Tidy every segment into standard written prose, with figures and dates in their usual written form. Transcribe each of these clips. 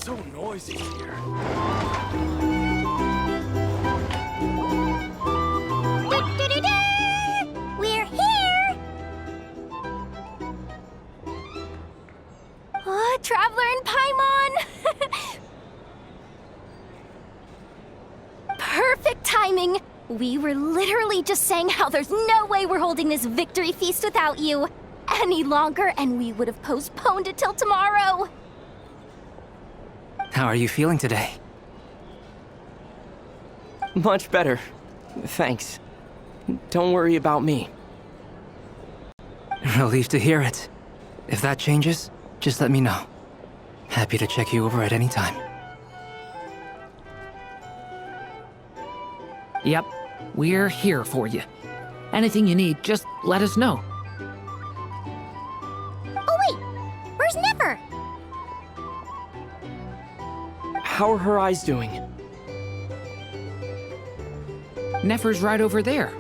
so noisy here. We're here! Oh, Traveler and Paimon! Perfect timing! We were literally just saying how there's no way we're holding this victory feast without you any longer, and we would have postponed it till tomorrow. How are you feeling today? Much better. Thanks. Don't worry about me. Relieved to hear it. If that changes, just let me know. Happy to check you over at any time. Yep, we're here for you. Anything you need, just let us know. Oh wait, where's Never? How are her eyes doing? Nefer's right over there.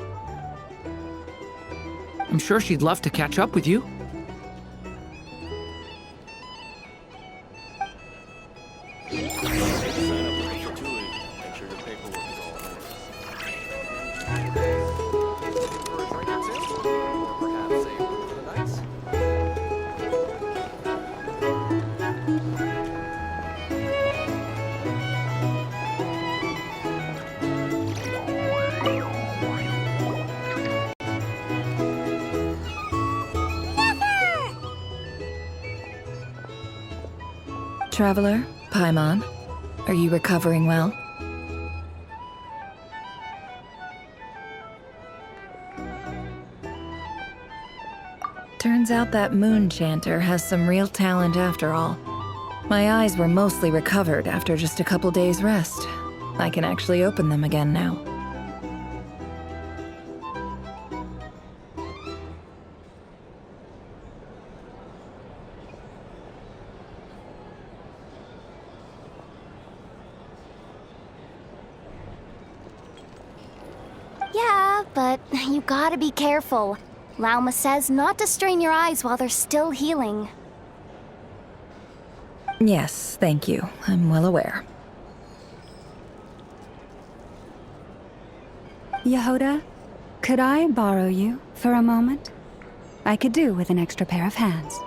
I'm sure she'd love to catch up with you. Traveler, Paimon, are you recovering well? Turns out that moon chanter has some real talent after all. My eyes were mostly recovered after just a couple days' rest. I can actually open them again now. Yeah, but you gotta be careful. Lauma says not to strain your eyes while they're still healing. Yes, thank you. I'm well aware. Yehoda, could I borrow you for a moment? I could do with an extra pair of hands.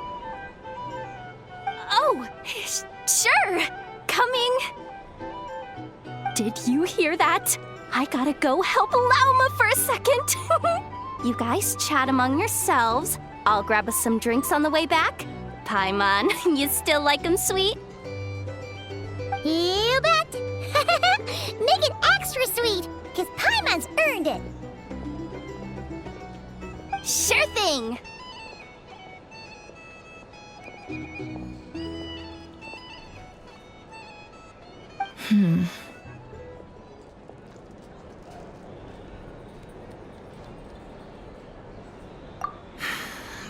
Oh, sure! Coming! Did you hear that? I gotta go help Lauma for a second. You guys chat among yourselves. I'll grab us some drinks on the way back. Paimon, you still like 'em sweet? You bet! Make it extra sweet, because Paimon's earned it! Sure thing!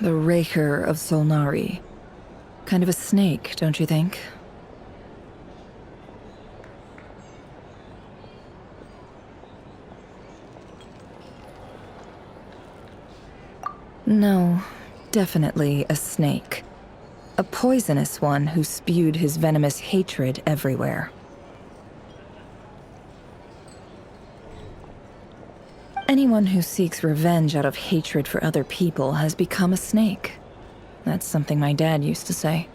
The Raker of Solnari. Kind of a snake, don't you think? No, definitely a snake. A poisonous one who spewed his venomous hatred everywhere. Anyone who seeks revenge out of hatred for other people has become a snake. That's something my dad used to say.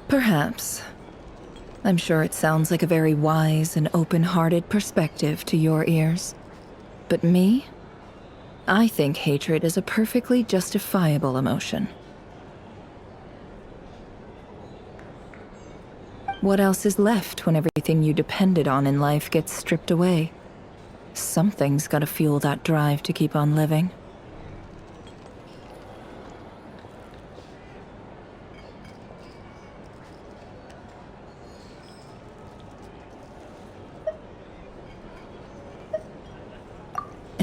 Perhaps. I'm sure it sounds like a very wise and open-hearted perspective to your ears. But me? I think hatred is a perfectly justifiable emotion. What else is left when everything you depended on in life gets stripped away? Something's gotta fuel that drive to keep on living.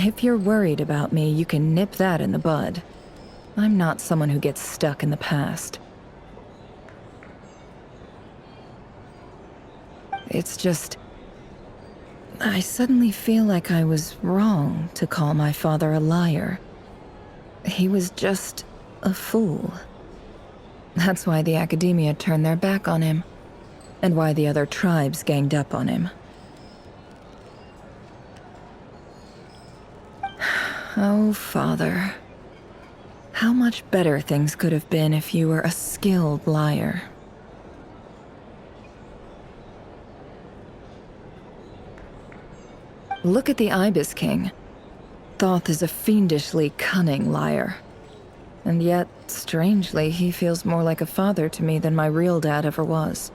If you're worried about me, you can nip that in the bud. I'm not someone who gets stuck in the past. It's just... I suddenly feel like I was wrong to call my father a liar. He was just a fool. That's why the academia turned their back on him, and why the other tribes ganged up on him. Oh, Father. How much better things could have been if you were a skilled liar. Look at the Ibis King. Thoth is a fiendishly cunning liar. And yet, strangely, he feels more like a father to me than my real dad ever was.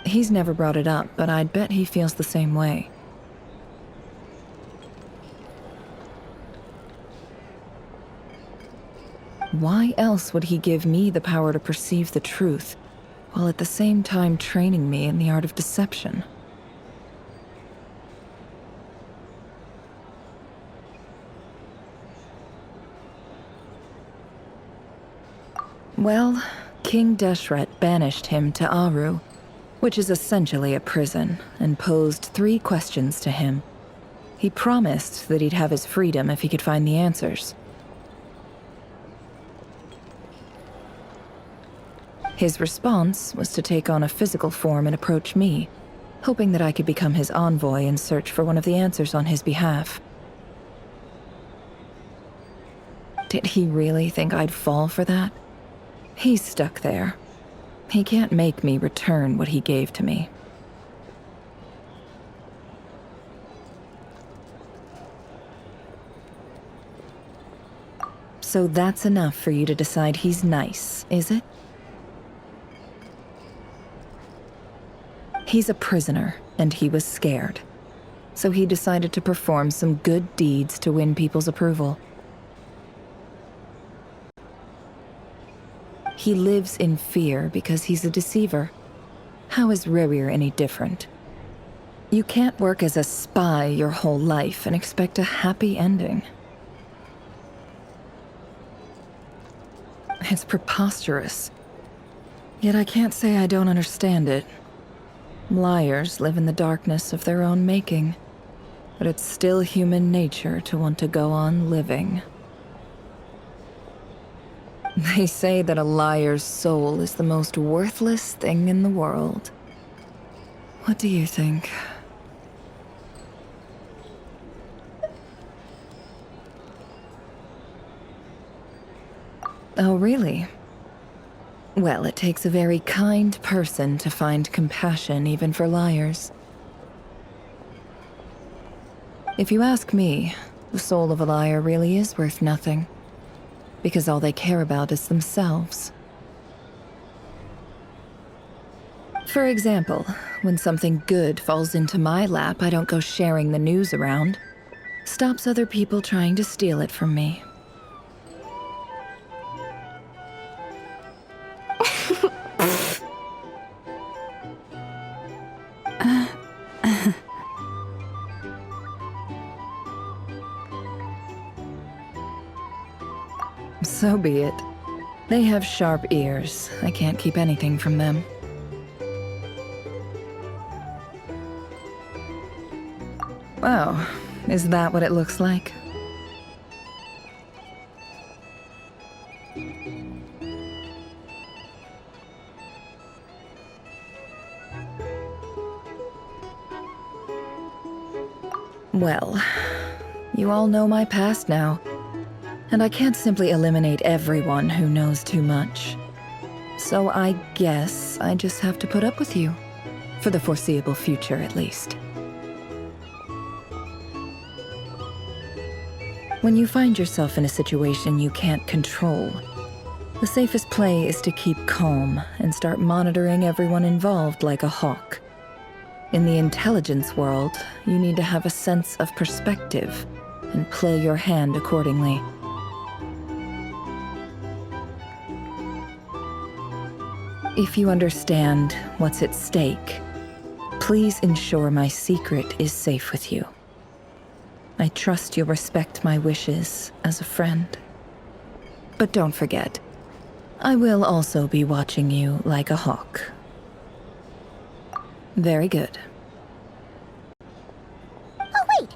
He's never brought it up, but I'd bet he feels the same way. Why else would he give me the power to perceive the truth, while at the same time training me in the art of deception? Well, King Deshret banished him to Aru, which is essentially a prison, and posed 3 questions to him. He promised that he'd have his freedom if he could find the answers. His response was to take on a physical form and approach me, hoping that I could become his envoy and search for one of the answers on his behalf. Did he really think I'd fall for that? He's stuck there. He can't make me return what he gave to me. So that's enough for you to decide he's nice, is it? He's a prisoner, and he was scared. So he decided to perform some good deeds to win people's approval. He lives in fear because he's a deceiver. How is Rerir any different? You can't work as a spy your whole life and expect a happy ending. It's preposterous. Yet I can't say I don't understand it. Liars live in the darkness of their own making, but it's still human nature to want to go on living. They say that a liar's soul is the most worthless thing in the world. What do you think? Oh, really? Well, it takes a very kind person to find compassion even for liars. If you ask me, the soul of a liar really is worth nothing, because all they care about is themselves. For example, when something good falls into my lap, I don't go sharing the news around. Stops other people trying to steal it from me. So be it. They have sharp ears. I can't keep anything from them. Oh, is that what it looks like? Well, you all know my past now. And I can't simply eliminate everyone who knows too much. So I guess I just have to put up with you. For the foreseeable future, at least. When you find yourself in a situation you can't control, the safest play is to keep calm and start monitoring everyone involved like a hawk. In the intelligence world, you need to have a sense of perspective and play your hand accordingly. If you understand what's at stake, please ensure my secret is safe with you. I trust you'll respect my wishes as a friend. But don't forget, I will also be watching you like a hawk. Very good. Oh, wait!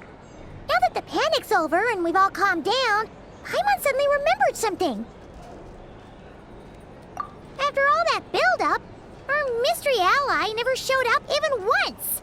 Now that the panic's over and we've all calmed down, Paimon suddenly remembered something. After all that build-up, our mystery ally never showed up even once!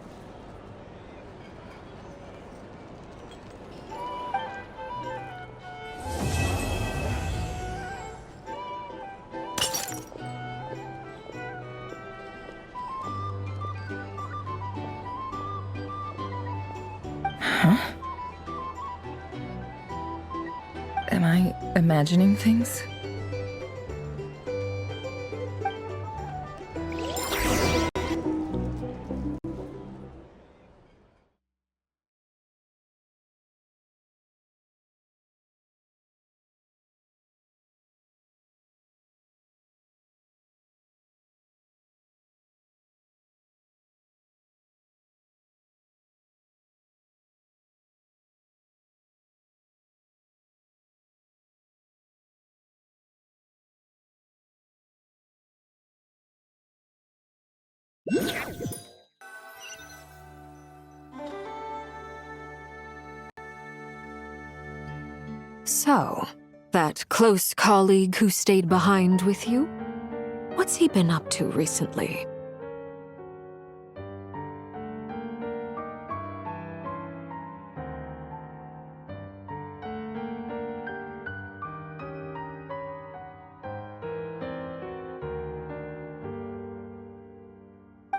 Am I imagining things? So, that close colleague who stayed behind with you? What's he been up to recently?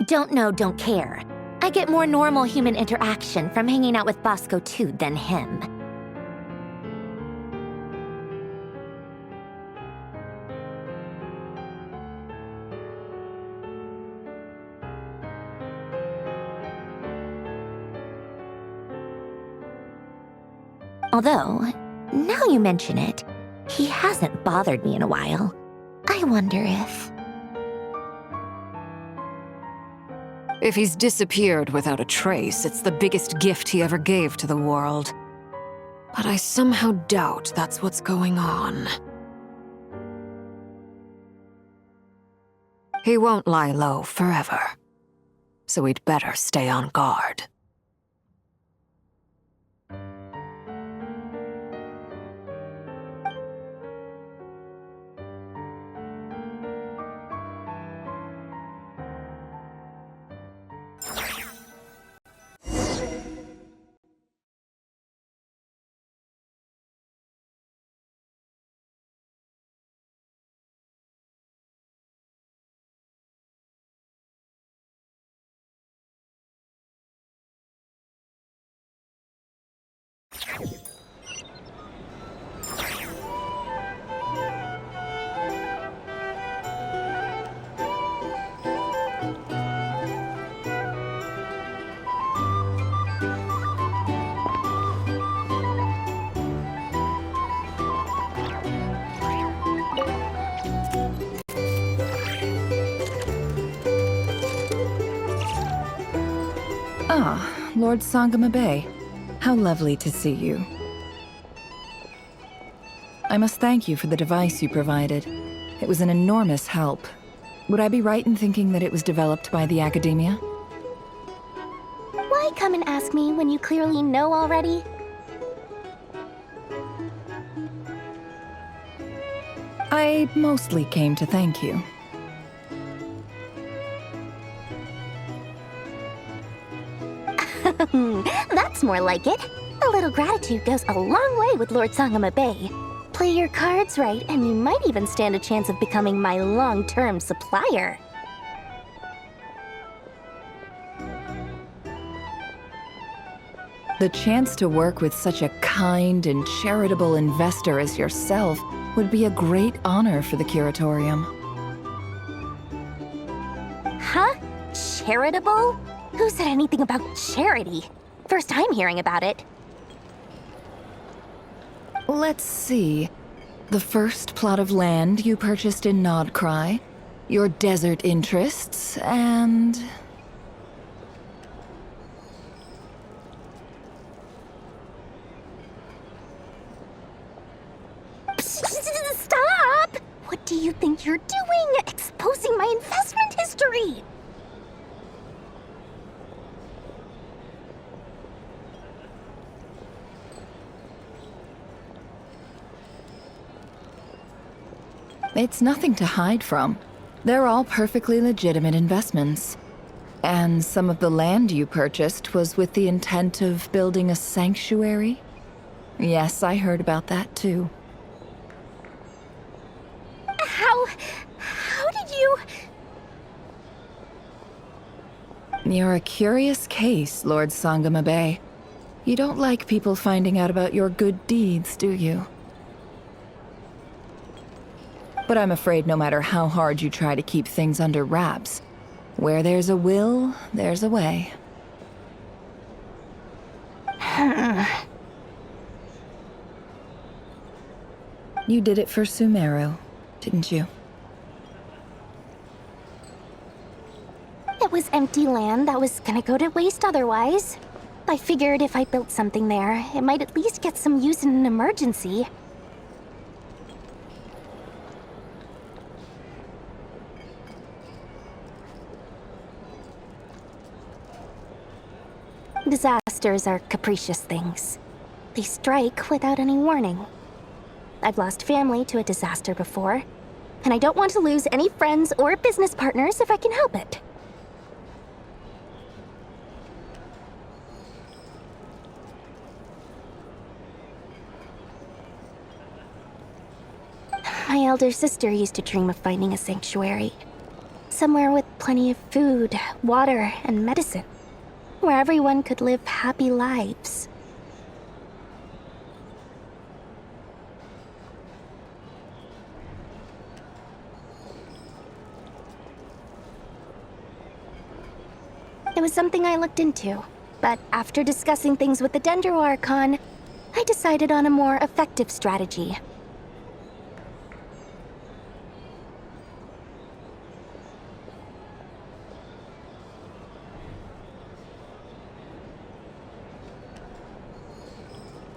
Don't know, don't care. I get more normal human interaction from hanging out with Bosco too than him. Although, now you mention it, he hasn't bothered me in a while. I wonder if... If he's disappeared without a trace, it's the biggest gift he ever gave to the world. But I somehow doubt that's what's going on. He won't lie low forever, so we'd better stay on guard. Ah, Lord Sangama Bay. How lovely to see you. I must thank you for the device you provided. It was an enormous help. Would I be right in thinking that it was developed by the Academia? Why come and ask me when you clearly know already? I mostly came to thank you. That's more like it. A little gratitude goes a long way with Lord Sangama Bay. Play your cards right, and you might even stand a chance of becoming my long-term supplier. The chance to work with such a kind and charitable investor as yourself would be a great honor for the Curatorium. Huh? Charitable? Who said anything about charity? First time hearing about it. Let's see. The first plot of land you purchased in Nodcry, your desert interests, and... Stop! What do you think you're doing? Exposing my investment history! It's nothing to hide from. They're all perfectly legitimate investments. And some of the land you purchased was with the intent of building a sanctuary? Yes, I heard about that too. How did you... You're a curious case, Lord Sangamabe. You don't like people finding out about your good deeds, do you? But I'm afraid no matter how hard you try to keep things under wraps, where there's a will, there's a way. You did it for Sumeru, didn't you? It was empty land that was gonna go to waste otherwise. I figured if I built something there, it might at least get some use in an emergency. Disasters are capricious things. They strike without any warning. I've lost family to a disaster before, and I don't want to lose any friends or business partners if I can help it. My elder sister used to dream of finding a sanctuary. Somewhere with plenty of food, water, and medicine. Where everyone could live happy lives. It was something I looked into, but after discussing things with the Dendro Archon, I decided on a more effective strategy.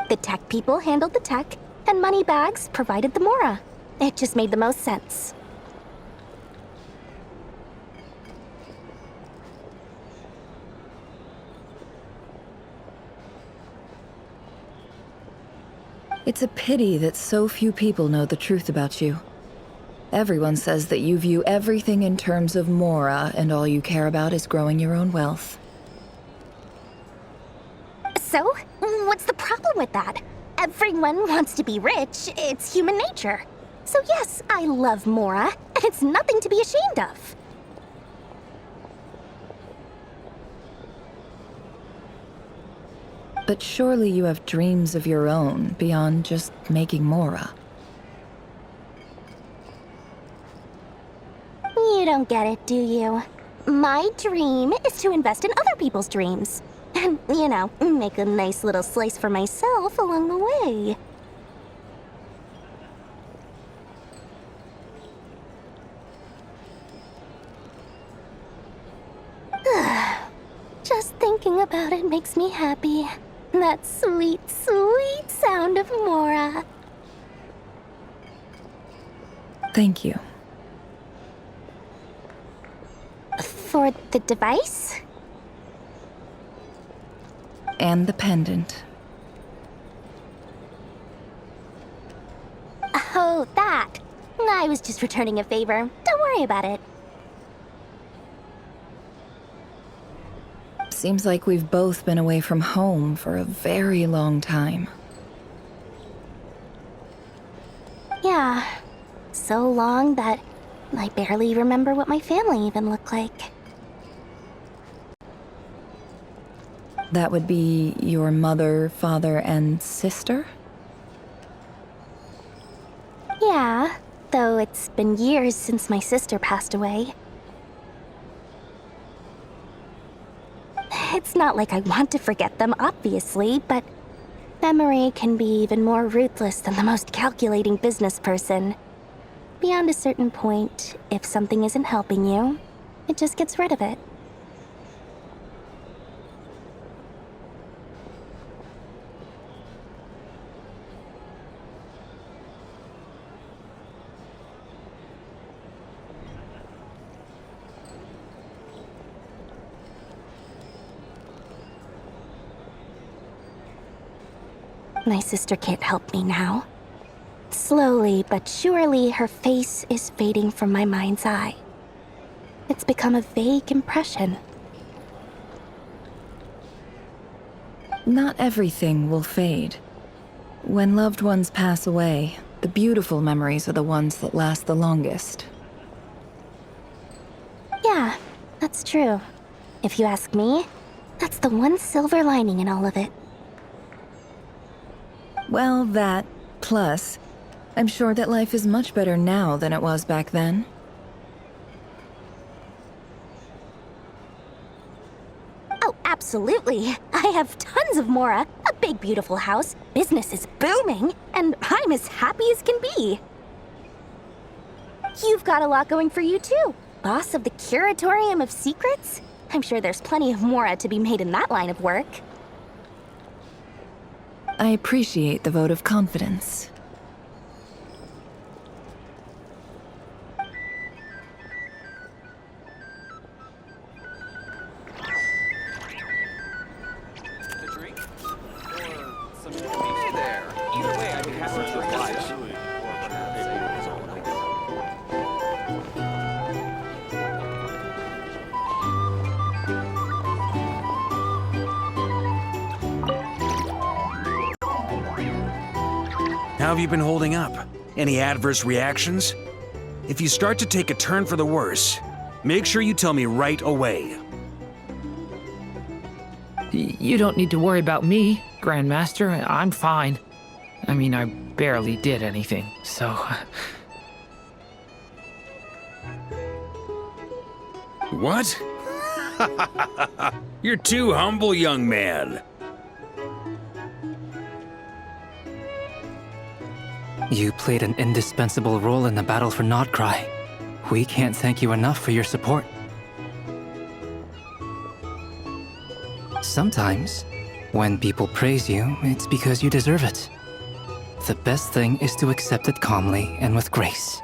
The tech people handled the tech, and Moneybags provided the Mora. It just made the most sense. It's a pity that so few people know the truth about you. Everyone says that you view everything in terms of Mora, and all you care about is growing your own wealth. So, what's the problem with that? Everyone wants to be rich. It's human nature. So yes, I love Mora, and it's nothing to be ashamed of. But surely you have dreams of your own beyond just making Mora. You don't get it, do you? My dream is to invest in other people's dreams. And, you know, make a nice little slice for myself along the way. Just thinking about it makes me happy. That sweet, sweet sound of Mora. Thank you. For the device? And the pendant. Oh, that. I was just returning a favor. Don't worry about it. Seems like we've both been away from home for a very long time. Yeah. So long that I barely remember what my family even looked like. That would be your mother, father, and sister? Yeah, though it's been years since my sister passed away. It's not like I want to forget them, obviously, but memory can be even more ruthless than the most calculating business person. Beyond a certain point, if something isn't helping you, it just gets rid of it. My sister can't help me now. Slowly but surely, her face is fading from my mind's eye. It's become a vague impression. Not everything will fade. When loved ones pass away, the beautiful memories are the ones that last the longest. Yeah, that's true. If you ask me, that's the one silver lining in all of it. Well, that, plus, I'm sure that life is much better now than it was back then. Oh, absolutely. I have tons of Mora, a big beautiful house, business is booming, and I'm as happy as can be. You've got a lot going for you too. Boss of the Curatorium of Secrets? I'm sure there's plenty of Mora to be made in that line of work. I appreciate the vote of confidence. How have you been holding up? Any adverse reactions? If you start to take a turn for the worse, make sure you tell me right away. You don't need to worry about me, Grandmaster. I'm fine. I mean, I barely did anything, so... What? You're too humble, young man. You played an indispensable role in the battle for Nodcry. We can't thank you enough for your support. Sometimes, when people praise you, it's because you deserve it. The best thing is to accept it calmly and with grace.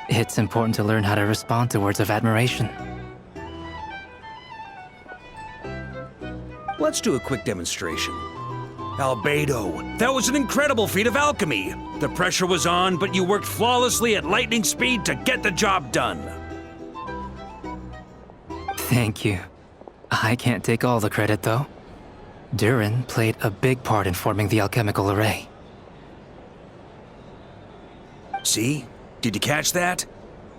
It's important to learn how to respond to words of admiration. Let's do a quick demonstration. Albedo, that was an incredible feat of alchemy. The pressure was on, but you worked flawlessly at lightning speed to get the job done. Thank you. I can't take all the credit, though. Durin played a big part in forming the alchemical array. See? Did you catch that?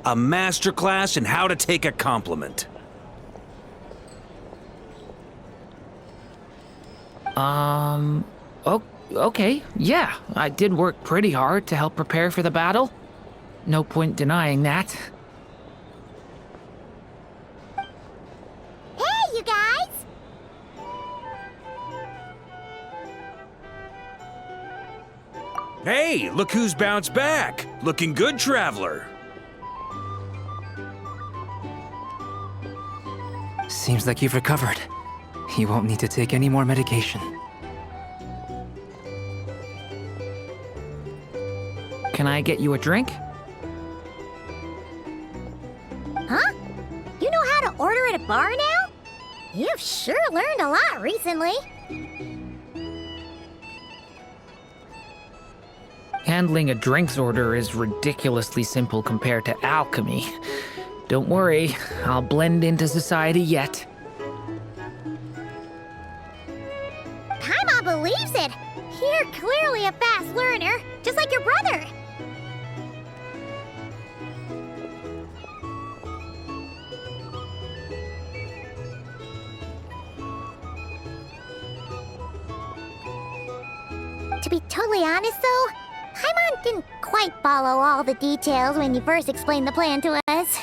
A masterclass in how to take a compliment. Okay, yeah, I did work pretty hard to help prepare for the battle. No point denying that. Hey, you guys! Hey, look who's bounced back. Looking good, Traveler. Seems like you've recovered. You won't need to take any more medication. Can I get you a drink? Huh? You know how to order at a bar now? You've sure learned a lot recently. Handling a drinks order is ridiculously simple compared to alchemy. Don't worry, I'll blend into society yet. Paimon believes it. You're clearly a fast learner, just like your brother. To be totally honest, though, Paimon didn't quite follow all the details when you first explained the plan to us.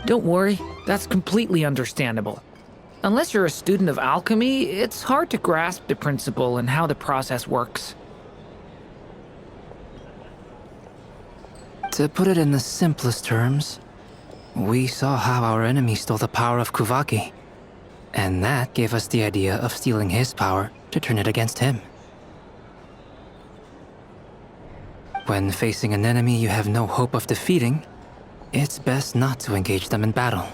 Don't worry, that's completely understandable. Unless you're a student of alchemy, it's hard to grasp the principle and how the process works. To put it in the simplest terms, we saw how our enemy stole the power of Kuvaki. And that gave us the idea of stealing his power to turn it against him. When facing an enemy you have no hope of defeating, it's best not to engage them in battle.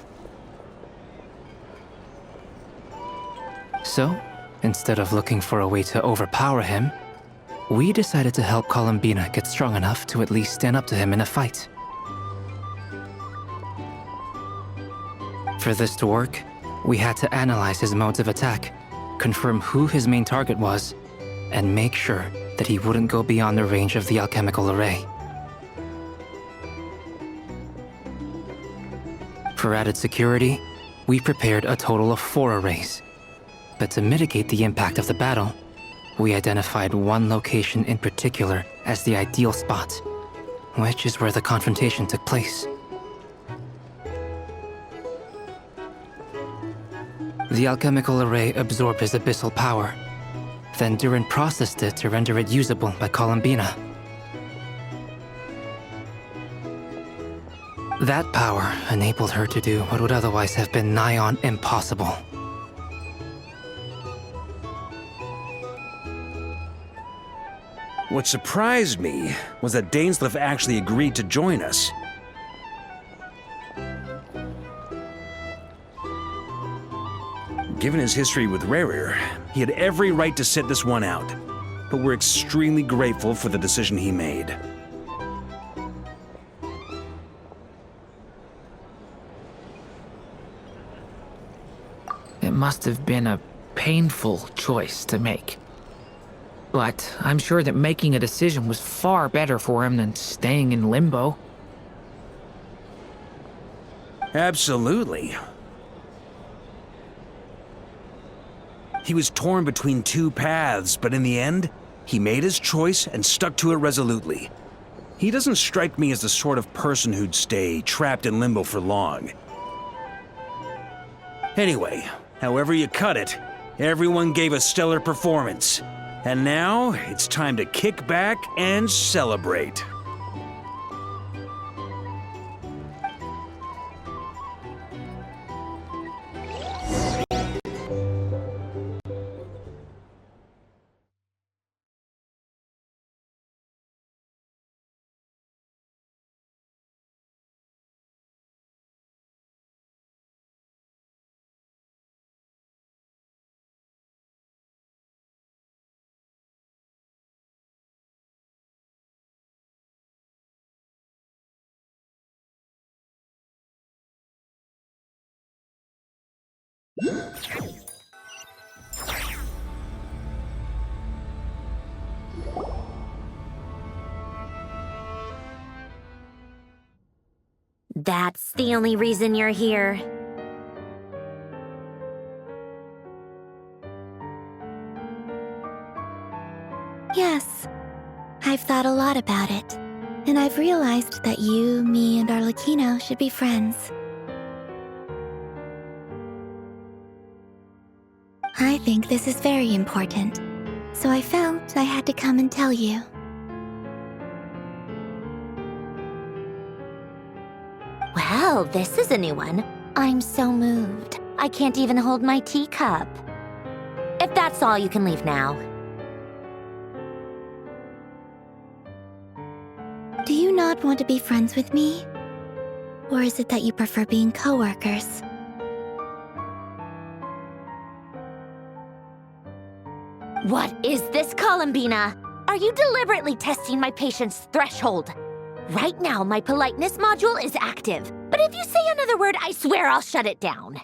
So, instead of looking for a way to overpower him, we decided to help Columbina get strong enough to at least stand up to him in a fight. For this to work, we had to analyze his modes of attack, confirm who his main target was, and make sure that he wouldn't go beyond the range of the alchemical array. For added security, we prepared a total of 4 arrays. But to mitigate the impact of the battle, we identified one location in particular as the ideal spot, which is where the confrontation took place. The alchemical array absorbed his abyssal power. Then Durin processed it to render it usable by Columbina. That power enabled her to do what would otherwise have been nigh on impossible. What surprised me was that Dainsleif actually agreed to join us. Given his history with Rerir, he had every right to sit this one out, but we're extremely grateful for the decision he made. It must have been a painful choice to make. But I'm sure that making a decision was far better for him than staying in limbo. Absolutely. He was torn between 2 paths, but in the end, he made his choice and stuck to it resolutely. He doesn't strike me as the sort of person who'd stay trapped in limbo for long. Anyway, however you cut it, everyone gave a stellar performance. And now, it's time to kick back and celebrate. That's the only reason you're here. Yes, I've thought a lot about it, and I've realized that you, me, and Arlecchino should be friends. I think this is very important, so I felt I had to come and tell you. Well, this is a new one. I'm so moved. I can't even hold my teacup. If that's all, you can leave now. Do you not want to be friends with me? Or is it that you prefer being co-workers? What is this, Columbina? Are you deliberately testing my patience threshold? Right now, my politeness module is active, but if you say another word, I swear I'll shut it down.